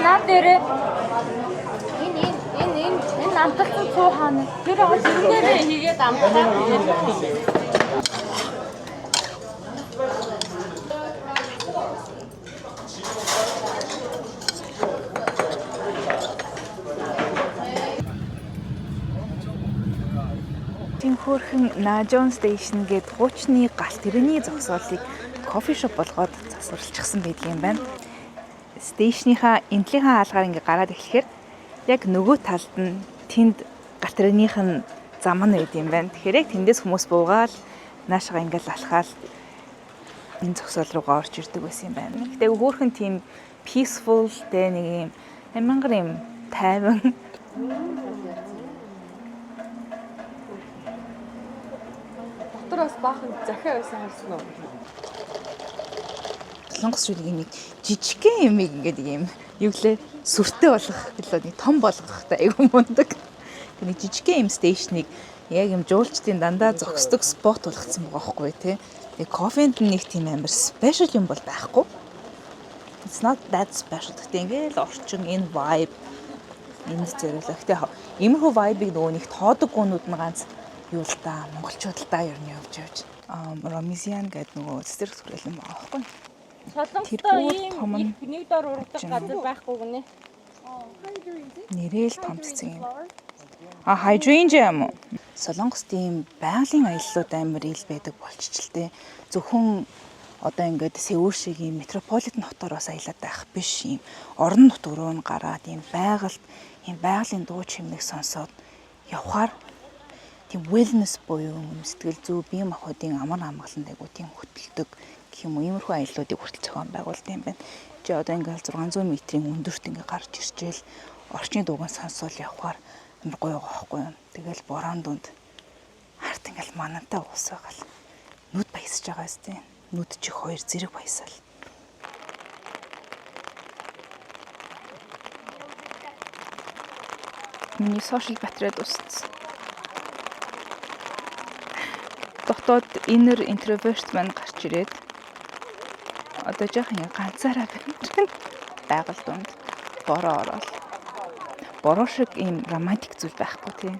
наад дээрээ энэ амталсан цуу хаана. Тэр дээрээ хийгээд амталаад тийм хөөрхөн Najong Station гээд хуучны галт тэрний зогсоолыг кофе шоп болгоод засварлчихсан байдгийн байна. Стейшныхаа энтлийнхаа хаалгаар ингээ гараад эхлэхээр яг нөгөө талд нь тэнд галт тэрнийх нь зам нь байд юм байна. Тэгэхээр яг тэндээс хүмүүс буугаал наашгаа ингээл алхаал энэ зогсоол руугаа орж ирдэг байсан юм байна. Гэтэ хөөрхөн тийм peaceful тэ нэг юм амингар юм тайван дотор бас баахан захиа байсан харсан уу? Солонгос шиг нэг жижигхэн юм ингээд юм юу гэлээ сүртэй болгох гэлээ нэг том болгохтой айгүй мундаг. Нэг жижигхэн юм стейшнийг яг юм жуулчдын дандаа зогсдог спот болгоцсон байгаа байхгүй тий. Тэгээ кофенд нэг тийм амар спешиал юм бол байхгүй. It's not that special. Гэтэ ингээл орчин энэ vibe энд зэрүүлэх. Гэтэ иймэрхүү vibe-ыг нөгөө нэг тоодог гүнүүд нь ганц юу л да монголчууд л да ер нь явж явж. Ромизиан гэдэг нөгөө цэцэр төрөл юм байгаа байхгүй. Солонгостой ийм нэг дор ургадаг газар байхгүй гинэ. Нэрэл том цэцэг юм. Hydrangea юм уу? Солонгост ийм байгалийн аяллууд амар ил байдаг болчихлээ. Зөвхөн одоо ингээд Сеул шиг ийм метрополитен хотороос аялаад байх биш юм. Орон нутг руу нь гараад ийм байгальд ийм байгалийн дуу чимнэг сонсоод явхаар тийм wellness буюу сэтгэл зүй бие махбодын амар амгалан дээгүү тийм хөтэлдэг гэх юм уу иймэрхүү аяллуудыг хүртэл зохион байгуулдаг юм байна. Чи одоо ингээд 600 метрийн өндөрт ингээд гарч ирчээл орчны дуугаа сонсоол явхаар амар гоё гохгүй юм. Тэгэл борон дунд харт ингээд манантай уус байгаал. Нүд баясаж байгаа сте. Нүд чих хоёр зэрэг баясаал. Миний social battery дууссан. Дотоод inner introvert маань гарч ирээд одоо жоохон ганцаараа байна. Байгаль дунд бороо ороод. Бороо шиг ийм романтик зүйл байхгүй тийм.